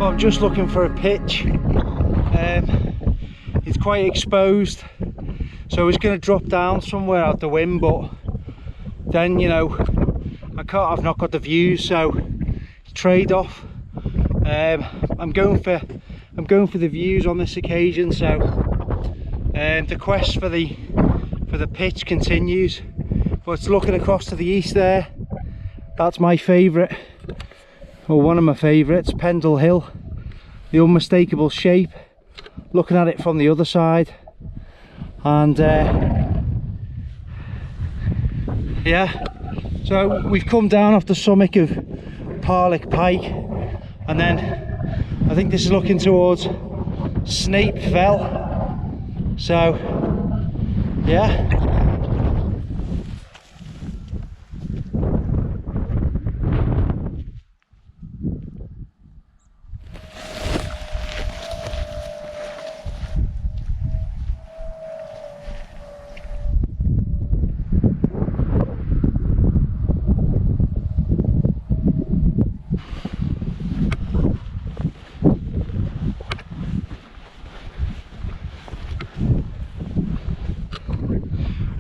Well, I'm just looking for a pitch. It's quite exposed, so it's going to drop down somewhere out the wind, but then, you know, I've not got the views, so trade-off. I'm going for the views on this occasion, so the quest for the pitch continues. But it's looking across to the east there. That's my favourite, or one of my favourites, Pendle Hill, the unmistakable shape. Looking at it from the other side, and yeah, so we've come down off the summit of Parlick Pike, and then I think this is looking towards Snape Fell. So yeah,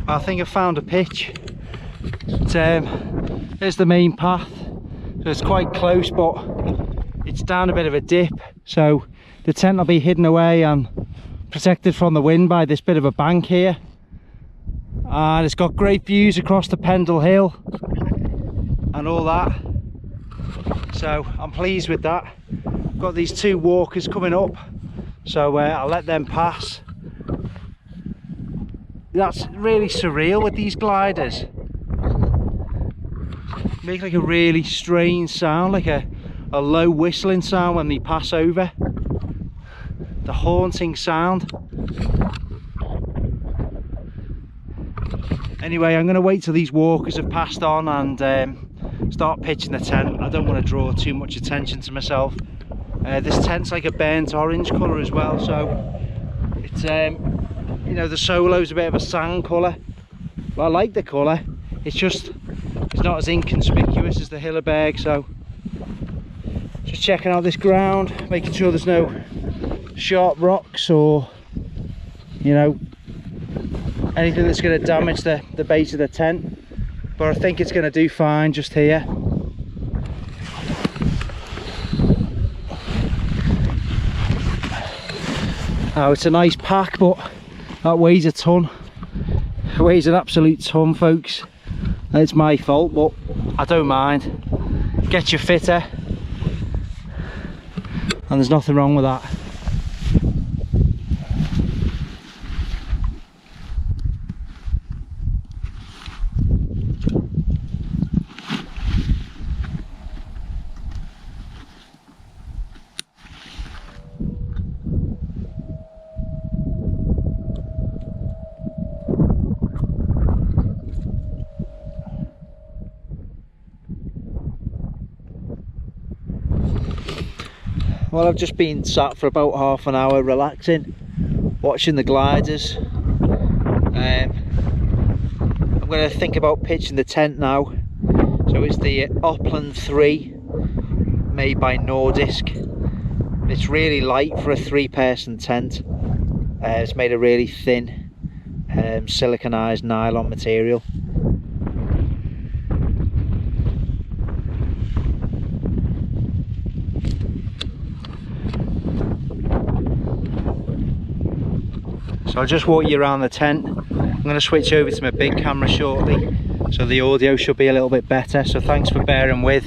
I think I found a pitch. There's the main path, so it's quite close, but it's down a bit of a dip, so the tent will be hidden away and protected from the wind by this bit of a bank here, and it's got great views across the Pendle Hill and all that, so I'm pleased with that. Got these two walkers coming up, so I'll let them pass. That's really surreal with these gliders. Make like a really strange sound, like a low whistling sound when they pass over. The haunting sound. Anyway, I'm going to wait till these walkers have passed on and start pitching the tent. I don't want to draw too much attention to myself. This tent's like a burnt orange colour as well, so it's you know, the solo's a bit of a sand colour, but I like the colour. It's not as inconspicuous as the Hilleberg, so just checking out this ground, making sure there's no sharp rocks or, you know, anything that's going to damage the base of the tent, but I think it's going to do fine just here. Oh, it's a nice pack, but that weighs a ton. It weighs an absolute ton, folks. It's my fault, but I don't mind. Get you fitter, and there's nothing wrong with that. Well, I've just been sat for about half an hour relaxing, watching the gliders. I'm going to think about pitching the tent now. So it's the Oppland 3, made by Nordisk. It's really light for a 3-person tent. It's made of really thin siliconized nylon material. So I'll just walk you around the tent. I'm going to switch over to my big camera shortly, so the audio should be a little bit better. So thanks for bearing with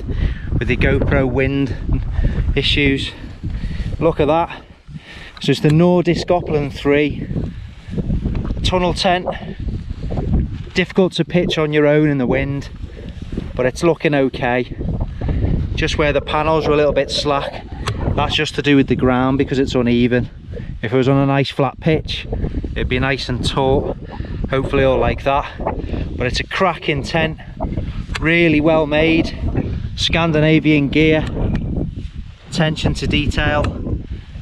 the GoPro wind issues. Look at that. So it's the Nordisk Oppland 3 tunnel tent. Difficult to pitch on your own in the wind, but it's looking okay. Just where the panels are a little bit slack, that's just to do with the ground because it's uneven. If it was on a nice flat pitch, it'd be nice and taut, hopefully all like that. But it's a cracking tent, really well made, Scandinavian gear, attention to detail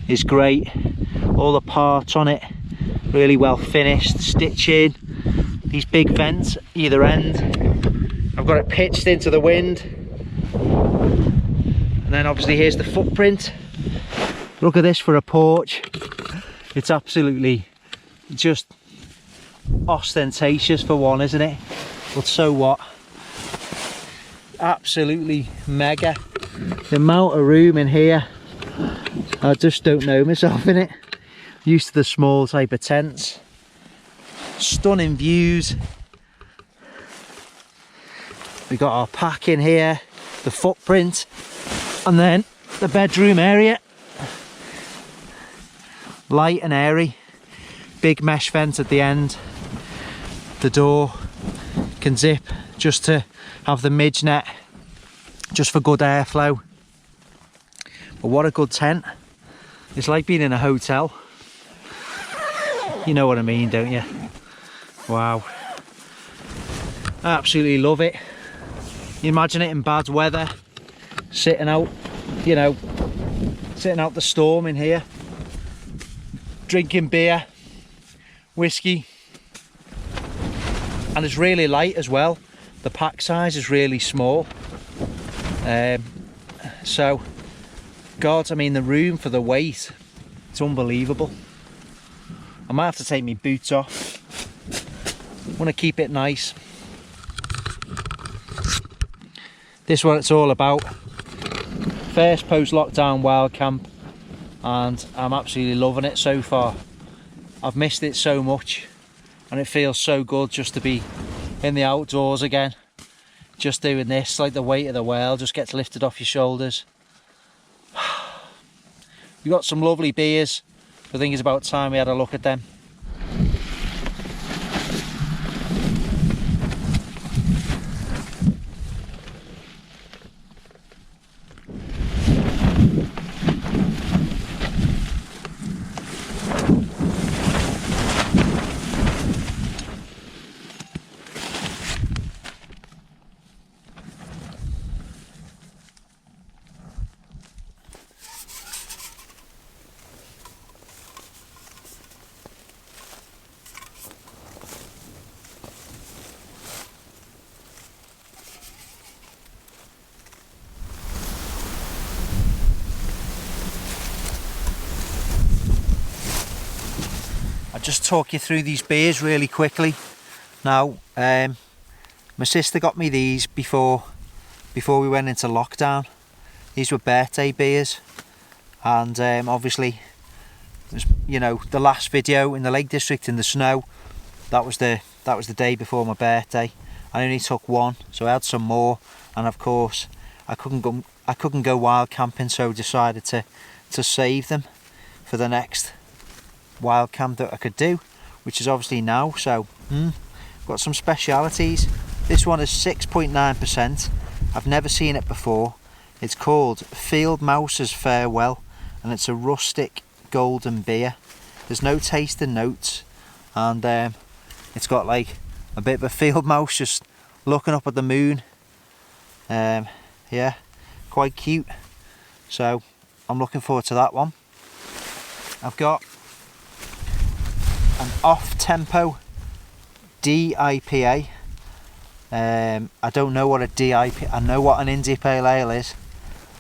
is great, all the parts on it really well finished, stitching, these big vents either end. I've got it pitched into the wind, and then obviously here's the footprint. Look at this for a porch. It's absolutely just ostentatious for one, isn't it? But so what? Absolutely mega. The amount of room in here, I just don't know myself in it. Used to the small type of tents. Stunning views. We got our pack in here, the footprint, and then the bedroom area. Light and airy. Big mesh vent at the end. The door can zip just to have the midge net, just for good airflow. But what a good tent. It's like being in a hotel. You know what I mean, don't you? Wow. Absolutely love it. You imagine it in bad weather, sitting out, you know, sitting out the storm in here, drinking beer, whiskey, and it's really light as well. The pack size is really small. So, God, I mean, the room for the weight, it's unbelievable. I might have to take my boots off. I want to keep it nice. This is what it's all about. First post-lockdown wild camp, and I'm absolutely loving it so far. I've missed it so much, and it feels so good just to be in the outdoors again. Just doing this, like the weight of the world just gets lifted off your shoulders. We've got some lovely beers. I think it's about time we had a look at them. Just talk you through these beers really quickly. Now, my sister got me these before we went into lockdown. These were birthday beers, and obviously, you know, the last video in the Lake District in the snow, that was the day before my birthday. I only took one, so I had some more, and of course, I couldn't go wild camping, so decided to save them for the next wild camp that I could do, which is obviously now. So got some specialities. This one is 6.9%. I've never seen it before. It's called Field Mouse's Farewell, and it's a rustic golden beer. There's no tasting notes, and it's got like a bit of a field mouse just looking up at the moon. Yeah, quite cute. So I'm looking forward to that one. I've got an off-tempo DIPA. I don't know what a DIPA. I know what an India Pale Ale is.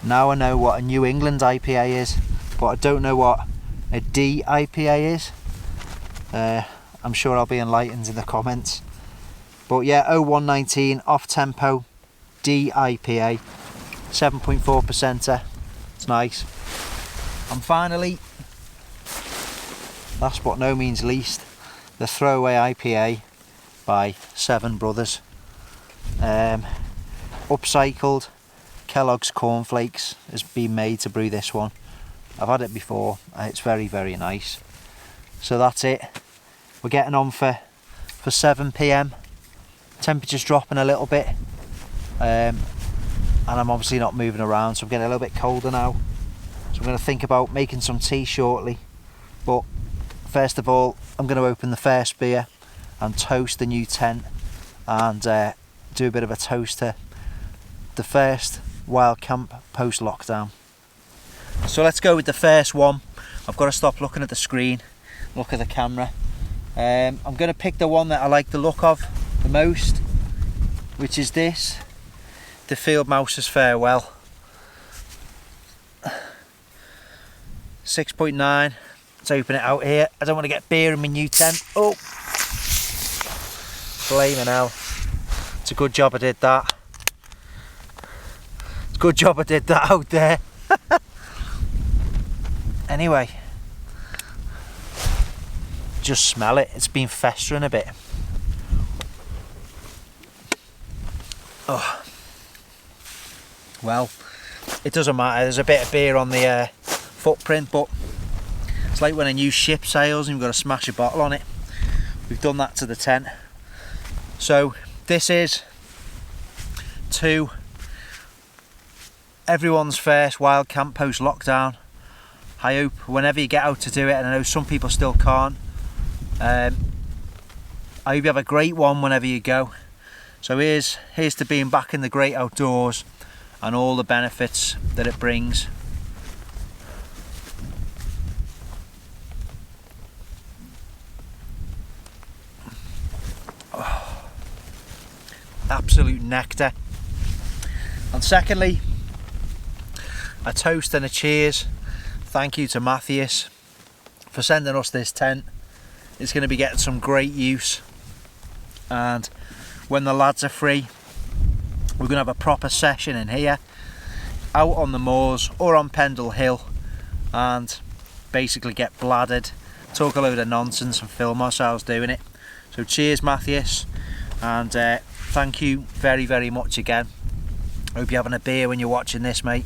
Now I know what a New England IPA is, but I don't know what a DIPA is. I'm sure I'll be enlightened in the comments. But yeah, 0119 off-tempo DIPA, 7.4%. It's nice. And finally, last but no means least, the Throwaway IPA by Seven Brothers. Upcycled Kellogg's cornflakes has been made to brew this one. I've had it before, and it's very, very nice. So that's it. We're getting on for 7 PM. Temperature's dropping a little bit, and I'm obviously not moving around, so I'm getting a little bit colder now. So I'm going to think about making some tea shortly, but first of all, I'm going to open the first beer and toast the new tent, and do a bit of a toast to the first wild camp post lockdown. So let's go with the first one. I've got to stop looking at the screen, look at the camera. I'm going to pick the one that I like the look of the most, which is this, the Field Mouse's Farewell. 6.9. Let's open it out here. I don't want to get beer in my new tent. Oh, blaming hell. It's a good job I did that. It's a good job I did that out there. Anyway, just smell it. It's been festering a bit. Oh, well, it doesn't matter. There's a bit of beer on the footprint, but it's like when a new ship sails and you've got to smash a bottle on it. We've done that to the tent. So this is to everyone's first wild camp post lockdown. I hope whenever you get out to do it, and I know some people still can't, I hope you have a great one whenever you go. So here's to being back in the great outdoors and all the benefits that it brings. Oh, absolute nectar. And secondly, a toast and a cheers. Thank you to Matthias for sending us this tent. It's going to be getting some great use, and when the lads are free, we're going to have a proper session in here, out on the moors or on Pendle Hill, and basically get bladdered, talk a load of nonsense and film ourselves doing it. So cheers Matthias, and thank you very, very much again. Hope you're having a beer when you're watching this, mate.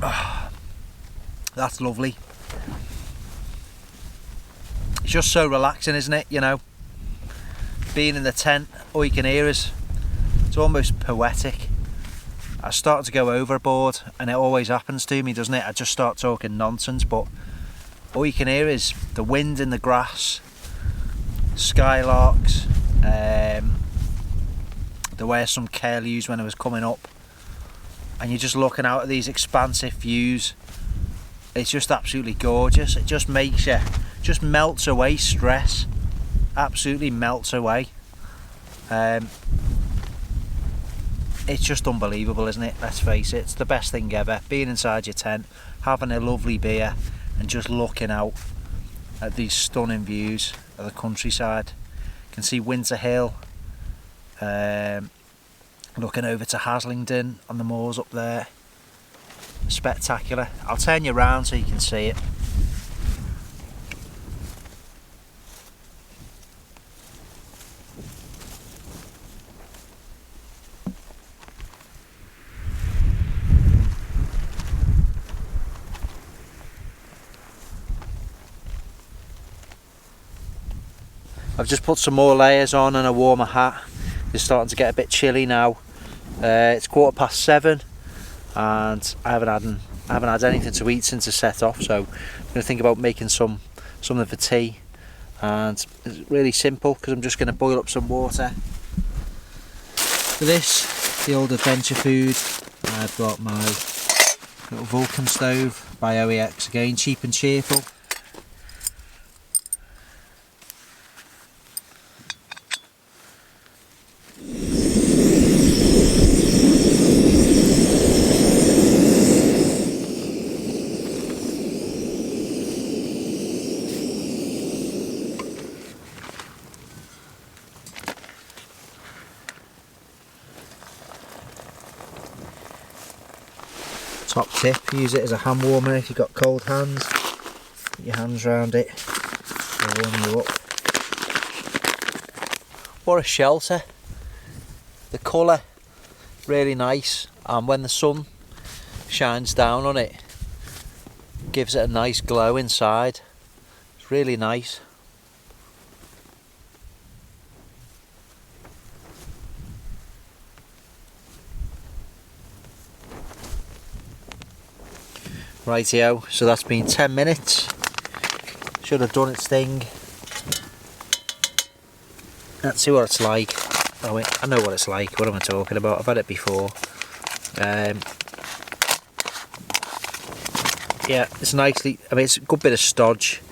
Oh, that's lovely. It's just so relaxing, isn't it? You know, being in the tent, all you can hear is, it's almost poetic. I start to go overboard, and it always happens to me, doesn't it? I just start talking nonsense, but all you can hear is the wind in the grass, skylarks, there were some curlews when I was coming up, and you're just looking out at these expansive views. It's just absolutely gorgeous. It just makes you, just melts away stress, absolutely melts away. It's just unbelievable, isn't it? Let's face it, it's the best thing ever, being inside your tent, having a lovely beer and just looking out at these stunning views of the countryside. You can see Winter Hill, looking over to Haslingden on the moors up there. Spectacular. I'll turn you around so you can see it. I've just put some more layers on and a warmer hat. It's starting to get a bit chilly now. It's 7:15 and I haven't had anything to eat since I set off, so I'm going to think about making something for tea, and it's really simple because I'm just going to boil up some water. For this, the old adventure food, I've got my little Vulcan stove by OEX, again cheap and cheerful. Top tip, use it as a hand warmer if you've got cold hands. Put your hands around it, it'll warm you up. What a shelter. The colour, really nice, and when the sun shines down on it, gives it a nice glow inside. It's really nice. Rightio, so that's been 10 minutes. Should have done its thing. Let's see what it's like. Oh wait, I know what it's like. What am I talking about? I've had it before. Yeah, it's nicely, I mean, it's a good bit of stodge.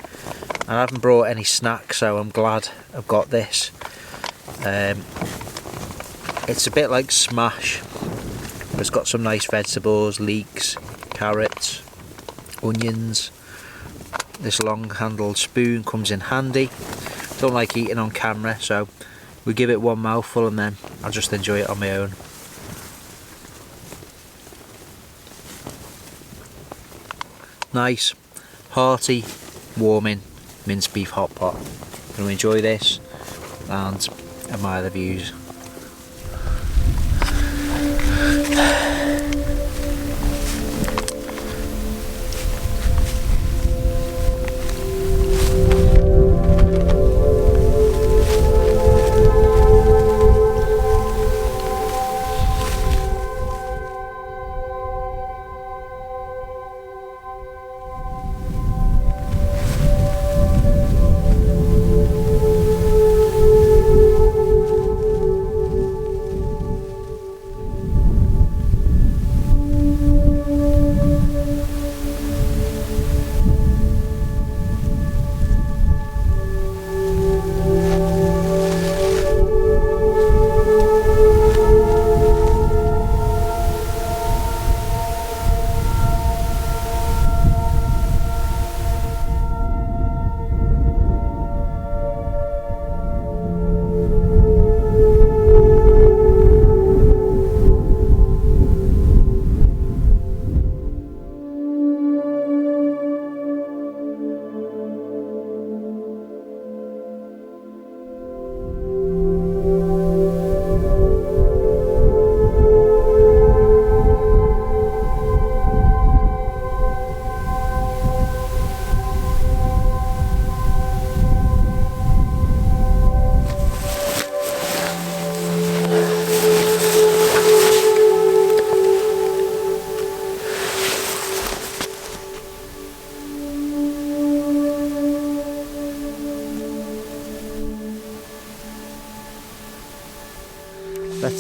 I haven't brought any snacks, so I'm glad I've got this. It's a bit like smash. It's got some nice vegetables, leeks, carrots, onions. This long handled spoon comes in handy. Don't like eating on camera, so we give it one mouthful and then I'll just enjoy it on my own. Nice, hearty, warming minced beef hot pot. I'm going to enjoy this and admire the views.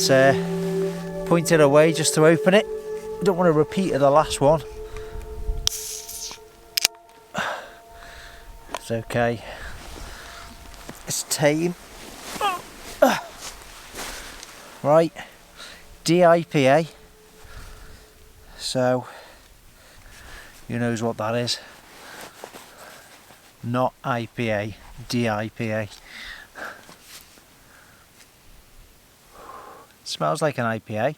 Let's point it away just to open it. Don't want to repeat the last one. It's okay. It's tame. Right, DIPA. So, who knows what that is? Not IPA, DIPA. Smells like an IPA.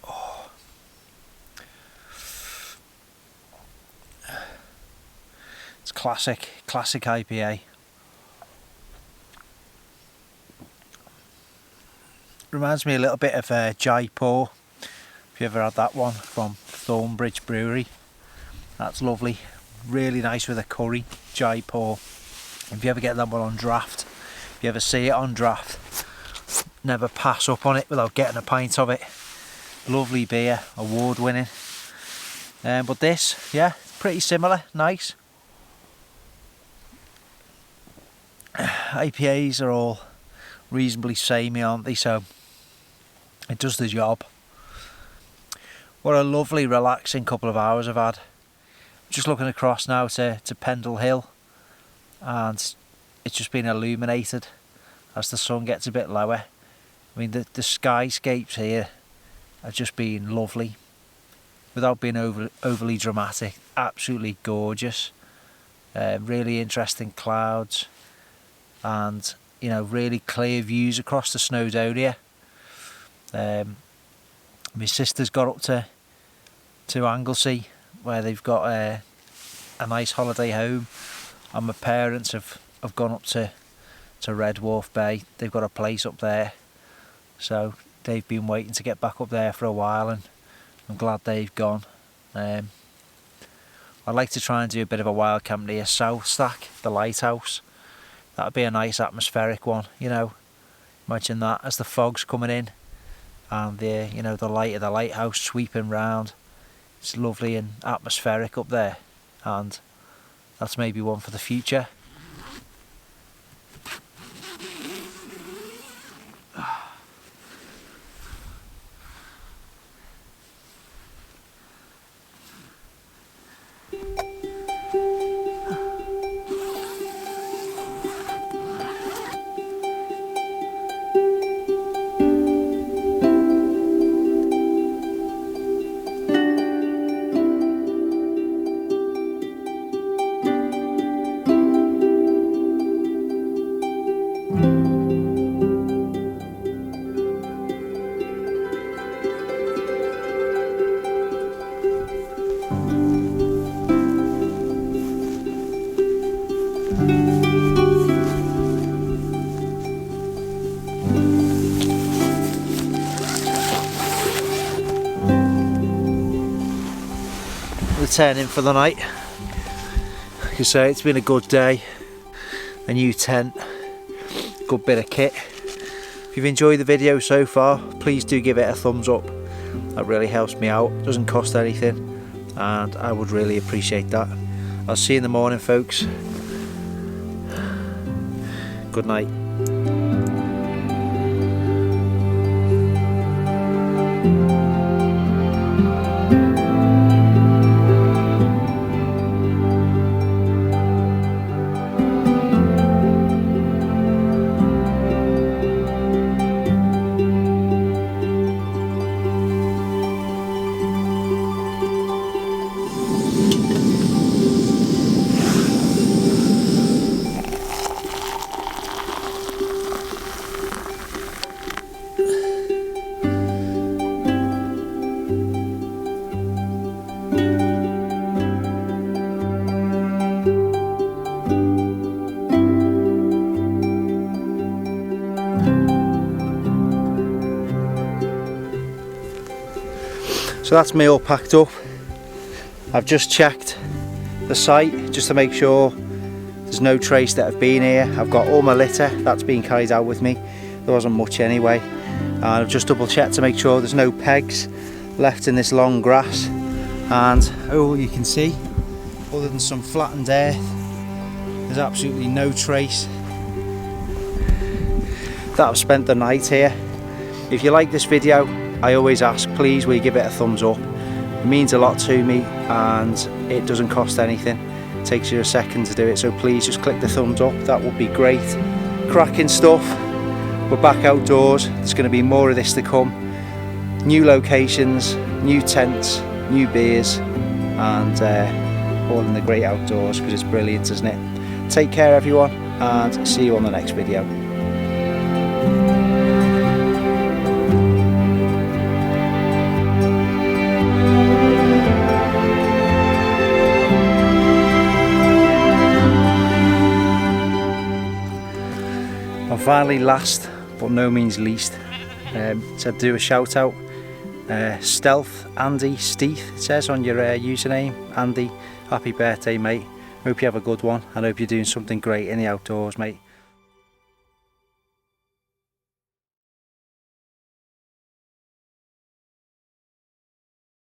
Oh. It's classic IPA. Reminds me a little bit of Jaipur. If you ever had that one from Thornbridge Brewery, that's lovely, really nice with a curry, Jaipur. If you ever get that one on draft, if you ever see it on draft, never pass up on it without getting a pint of it. Lovely beer, award winning. But this, yeah, pretty similar, nice. IPAs are all reasonably samey, aren't they? So it does the job. What a lovely relaxing couple of hours I've had. Just looking across now to Pendle Hill, and it's just been illuminated as the sun gets a bit lower. I mean the skyscapes here have just been lovely without being overly dramatic. Absolutely gorgeous. Really interesting clouds and, you know, really clear views across the Snowdonia. My sister's got up to Anglesey, where they've got a nice holiday home, and my parents have gone up to Red Wharf Bay. They've got a place up there, so they've been waiting to get back up there for a while, and I'm glad they've gone. I'd like to try and do a bit of a wild camp near South Stack, the lighthouse. That would be a nice atmospheric one, you know. Imagine that as the fog's coming in and the, you know, the light of the lighthouse sweeping round. It's lovely and atmospheric up there, and that's maybe one for the future. Returning for the night. Like I say, it's been a good day. A new tent, good bit of kit. If you've enjoyed the video so far, please do give it a thumbs up. That really helps me out. It doesn't cost anything, and I would really appreciate that. I'll see you in the morning, folks. Good night. So that's me all packed up. I've just checked the site just to make sure there's no trace that I've been here. I've got all my litter that's been carried out with me. There wasn't much anyway. And I've just double checked to make sure there's no pegs left in this long grass. And all you can see, other than some flattened earth, there's absolutely no trace that I've spent the night here. If you like this video, I always ask, please will you give it a thumbs up. It means a lot to me and it doesn't cost anything. It takes you a second to do it, so please just click the thumbs up, that would be great. Cracking stuff. We're back outdoors, there's going to be more of this to come. New locations, new tents, new beers, and all in the great outdoors, because it's brilliant, isn't it? Take care everyone, and see you on the next video. And finally, last but no means least, to do a shout out, Stealth Andy Steeth, it says on your username. Andy, happy birthday mate, hope you have a good one and hope you're doing something great in the outdoors, mate.